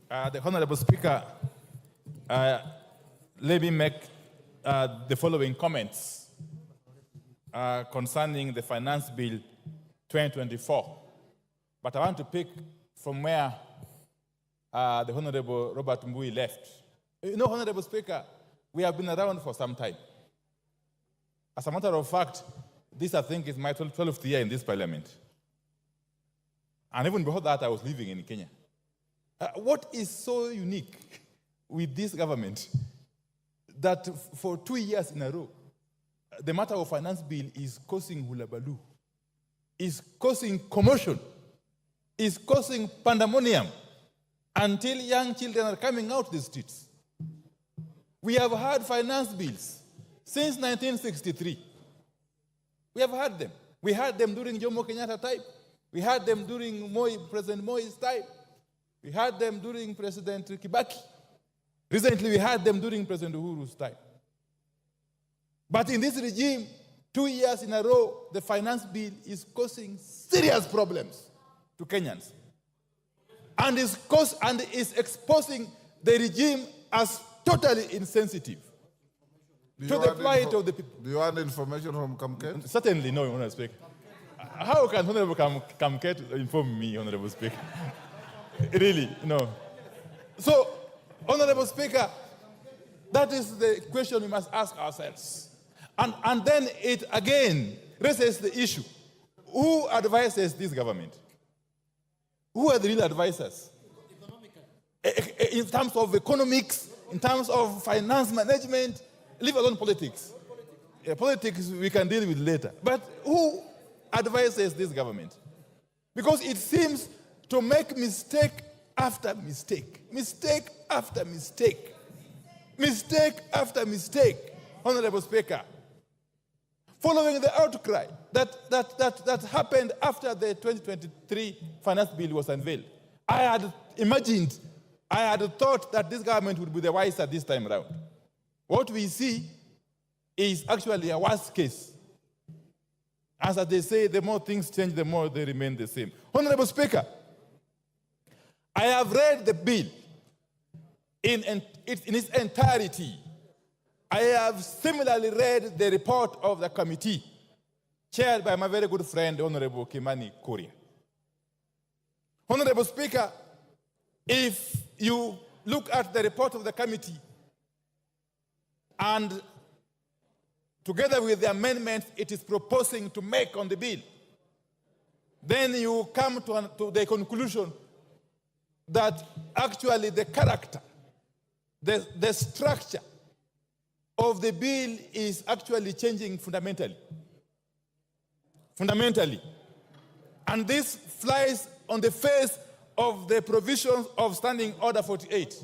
The Honorable Speaker, let me make the following comments concerning the Finance Bill 2024. But I want to pick from where the Honorable Robert Mbui left. You know, Honorable Speaker, we have been around for some time. As a matter of fact, this, I think, is my 12th year in this parliament. And even before that, I was living in Kenya. What is so unique with this government that for 2 years in a row, the matter of finance bill is causing hullabaloo, is causing commotion, is causing pandemonium until young children are coming out the streets. We have had finance bills since 1963. We have had them. We had them during Jomo Kenyatta time. We had them during President Moi's time. We had them during President Kibaki. Recently, we had them during President Uhuru's time. But in this regime, 2 years in a row, the finance bill is causing serious problems to Kenyans. And is exposing the regime as totally insensitive to the plight of the people. Do you want information from Kamket? Certainly no, Honorable Speaker. How can Honorable Kamket inform me, Honorable Speaker? Really, no. So, Honorable Speaker, that is the question we must ask ourselves. And then it again raises the issue. Who advises this government? Who are the real advisors? In terms of economics, in terms of finance management, leave alone politics. Politics we can deal with later. But who advises this government? Because it seems to make mistake after mistake, mistake after mistake, mistake after mistake, Honorable Speaker. Following the outcry that happened after the 2023 finance bill was unveiled, I had imagined, I had thought that this government would be the wiser this time around. What we see is actually a worse case. As they say, the more things change, the more they remain the same. Honorable Speaker, I have read the bill in its entirety. I have similarly read the report of the committee chaired by my very good friend, Honorable Kimani Korea. Honorable Speaker, if you look at the report of the committee and together with the amendments it is proposing to make on the bill, then you come to the conclusion that actually the character, the structure of the bill is actually changing fundamentally. Fundamentally. And this flies on the face of the provisions of Standing Order 48.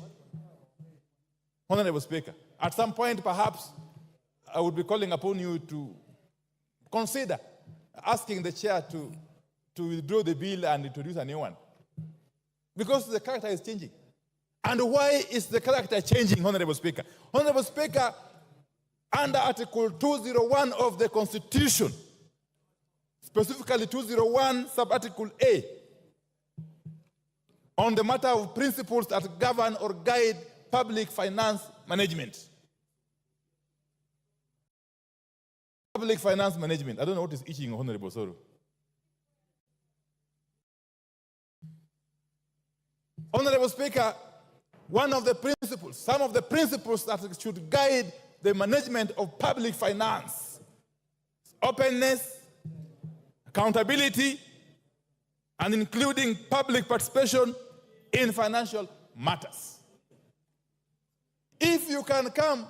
Honorable Speaker, at some point perhaps I would be calling upon you to consider asking the chair to withdraw the bill and introduce a new one. Because the character is changing. And why is the character changing, Honorable Speaker? Honorable Speaker, under Article 201 of the Constitution, specifically 201 sub-article A, on the matter of principles that govern or guide public finance management. Public finance management. I don't know what is itching, Honorable Soro. Honorable Speaker, one of the principles, some of the principles that should guide the management of public finance, openness, accountability, and including public participation in financial matters. If you can come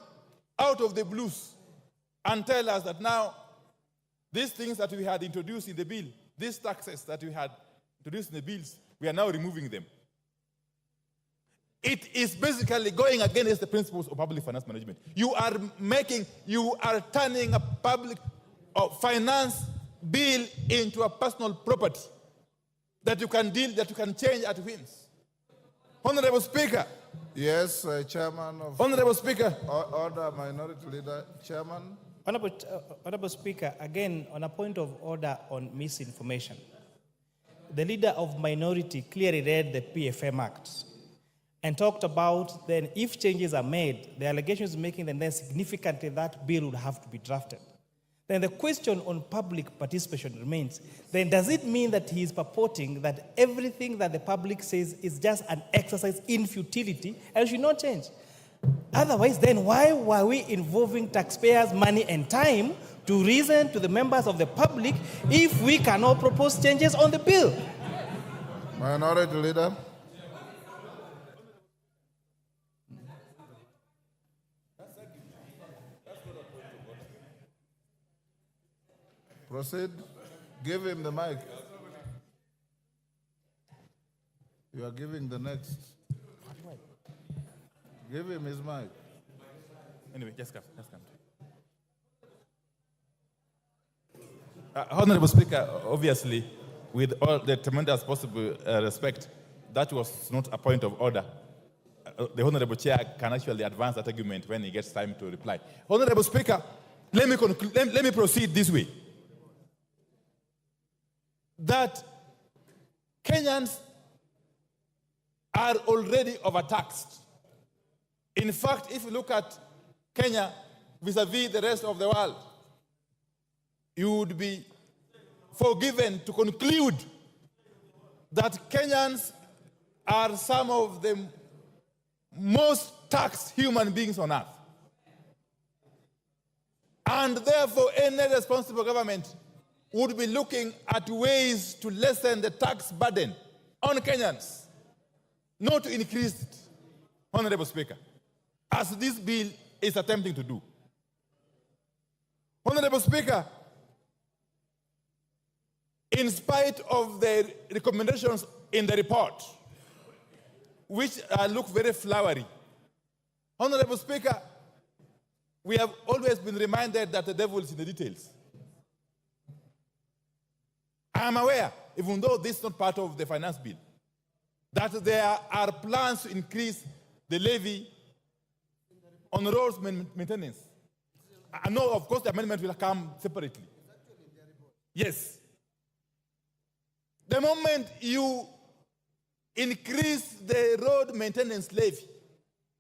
out of the blues and tell us that now these things that we had introduced in the bill, these taxes that we had introduced in the bills, we are now removing them. It is basically going against the principles of public finance management. You are turning a public finance bill into a personal property that you can change at whims. Honorable Speaker. Yes, Chairman of... Honorable Speaker. Order, Minority Leader, Chairman. Honorable Speaker, again, on a point of order on misinformation. The Leader of Minority clearly read the PFM Act. and talked about then if changes are made, the allegations making then significantly that bill would have to be drafted. Then the question on public participation remains. Then does it mean that he is purporting that everything that the public says is just an exercise in futility and should not change? Otherwise, then why were we involving taxpayers' money and time to reason to the members of the public if we cannot propose changes on the bill? Minority Leader. Proceed. Give him the mic. You are giving the next. Give him his mic. Anyway, just come. Honorable Speaker, obviously, with all the tremendous possible respect, that was not a point of order. The Honorable Chair can actually advance that argument when he gets time to reply. Honorable Speaker, let me proceed this way. That Kenyans are already overtaxed. In fact, if you look at Kenya vis-a-vis the rest of the world, you would be forgiven to conclude that Kenyans are some of the most taxed human beings on earth. And therefore, any responsible government would be looking at ways to lessen the tax burden on Kenyans, not to increase it, Honorable Speaker, as this bill is attempting to do. Honorable Speaker, in spite of the recommendations in the report, which look very flowery, Honorable Speaker, we have always been reminded that the devil is in the details. I am aware, even though this is not part of the finance bill, that there are plans to increase the levy on roads maintenance. I know, of course, the amendment will come separately. Yes. The moment you increase the road maintenance levy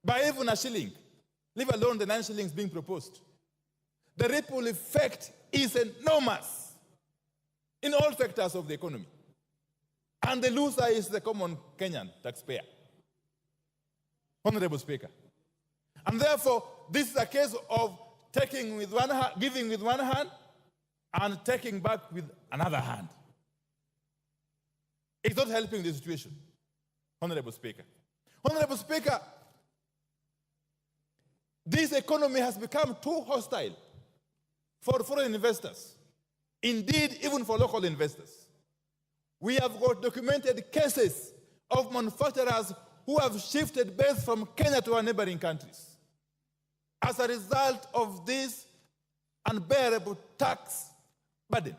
by even a shilling, leave alone the 9 shillings being proposed, the ripple effect is enormous in all sectors of the economy. And the loser is the common Kenyan taxpayer. Honorable Speaker. And therefore, this is a case of taking with one hand, giving with one hand, and taking back with another hand. It's not helping the situation, Honorable Speaker. Honorable Speaker, this economy has become too hostile for foreign investors. Indeed, even for local investors. We have got documented cases of manufacturers who have shifted base from Kenya to our neighboring countries as a result of this unbearable tax burden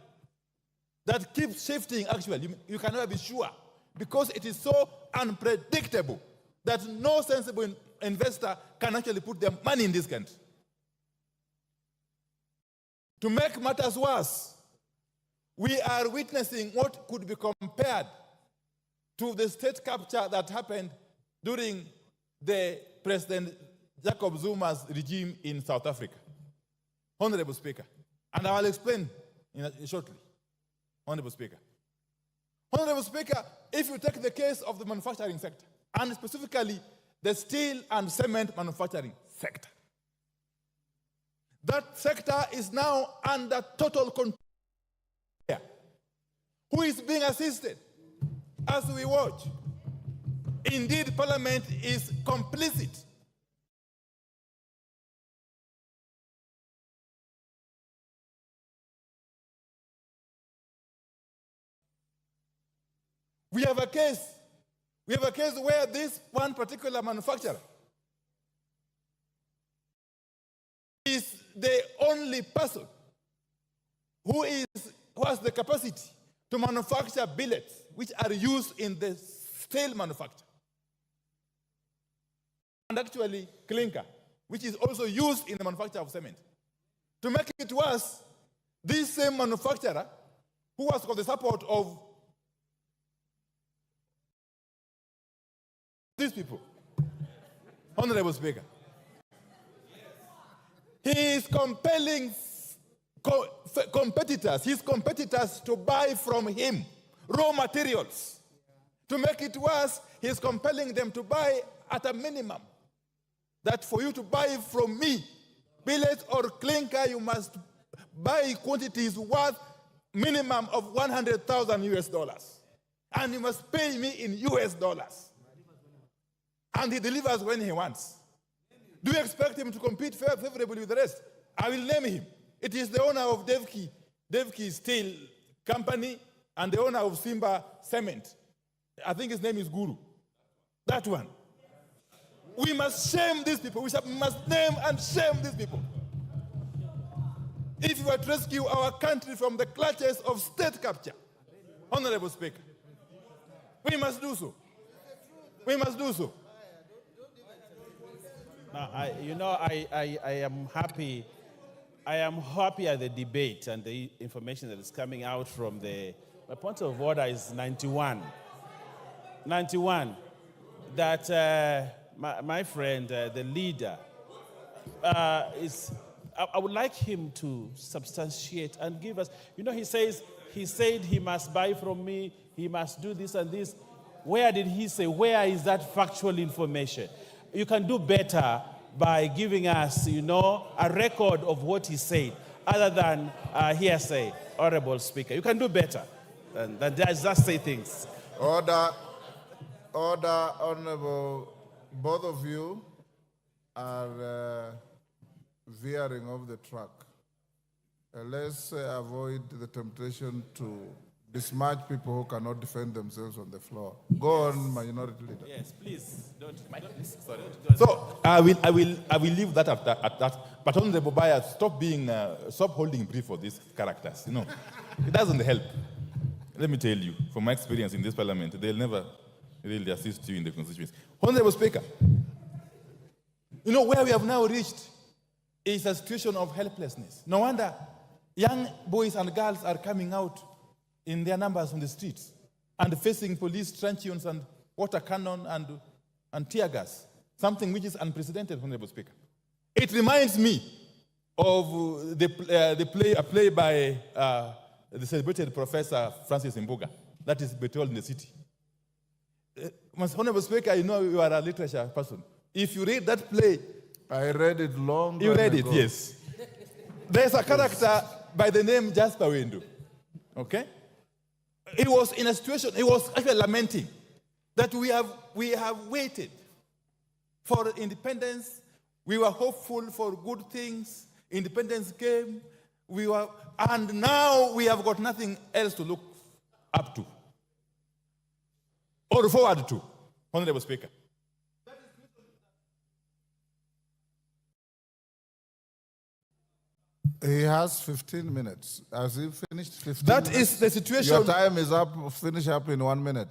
that keeps shifting. Actually, you can never be sure because it is so unpredictable that no sensible investor can actually put their money in this country. To make matters worse, we are witnessing what could be compared to the state capture that happened during the President Jacob Zuma's regime in South Africa. Honorable Speaker, and I will explain shortly. Honorable Speaker. Honorable Speaker, if you take the case of the manufacturing sector, and specifically the steel and cement manufacturing sector, that sector is now under total control. Who is being assisted as we watch? Indeed, Parliament is complicit. We have a case where this one particular manufacturer is the only person who has the capacity to manufacture billets which are used in the steel manufacture. And actually clinker, which is also used in the manufacture of cement. To make it worse, this same manufacturer, who has got the support of these people, Honorable Speaker. He is compelling his competitors to buy from him raw materials. To make it worse, he is compelling them to buy at a minimum. That for you to buy from me, billet or clinker, you must buy quantities worth minimum of 100,000 US dollars. And you must pay me in US dollars. And he delivers when he wants. Do you expect him to compete favorably with the rest? I will name him. It is the owner of Devki Steel Company and the owner of Simba Cement. I think his name is Guru. That one. We must shame these people. We must name and shame these people. If you are to rescue our country from the clutches of state capture, Honorable Speaker, we must do so. We must do so. Now, I am happy. I am happy at the debate and the information that is coming out from my point of order is 91. 91. That my friend, the leader, I would like him to substantiate and give us. He said he must buy from me. He must do this and this. Where did he say? Where is that factual information? You can do better by giving us, a record of what he said, other than hearsay, Honorable Speaker. You can do better than just say things. Order, Honorable. Both of you are veering off the track. Let's avoid the temptation to besmirch people who cannot defend themselves on the floor. Go on, Minority Leader. Yes, please. Sorry. So I will leave that at that. But Honorable Baya, stop holding brief for these characters. It doesn't help. Let me tell you, from my experience in this parliament, they'll never really assist you in the constituency. Honorable Speaker, where we have now reached is a situation of helplessness. No wonder young boys and girls are coming out in their numbers on the streets and facing police truncheons and water cannon and tear gas, something which is unprecedented, Honorable Speaker. It reminds me of a play by the celebrated Professor Francis Mbuga, that is Betrayal in the City. Honorable Speaker, you are a literature person. If you read that play, I read it long you read ago. it, yes. There's a character by the name Jasper Wendu. Okay? He was in a situation, he was actually lamenting that we have waited for independence. We were hopeful for good things. Independence came. And now we have got nothing else to look up to or forward to, Honorable Speaker. He has 15 minutes. Has he finished 15 That minutes? is the situation. Your time is up. Finish up in 1 minute.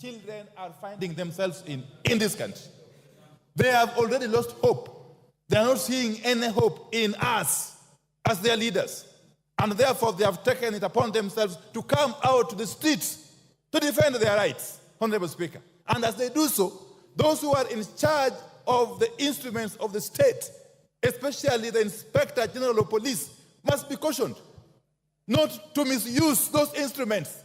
Children are finding themselves in this country. They have already lost hope. They are not seeing any hope in us as their leaders. And therefore, they have taken it upon themselves to come out to the streets to defend their rights, Honorable Speaker. And as they do so, those who are in charge of the instruments of the state, especially the Inspector General of Police, must be cautioned not to misuse those instruments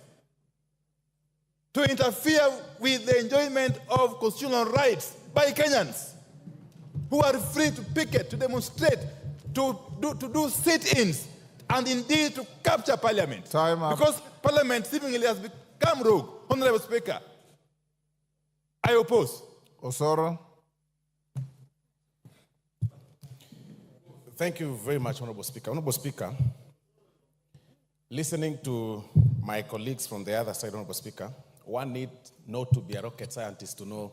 to interfere with the enjoyment of constitutional rights by Kenyans who are free to picket, to demonstrate, to do sit-ins, and indeed to capture Parliament. Time up. Because Parliament seemingly has become rogue. Honorable Speaker, I oppose. Osoro. Thank you very much, Honorable Speaker. Honorable Speaker, listening to my colleagues from the other side, Honorable Speaker, one need not to be a rocket scientist to know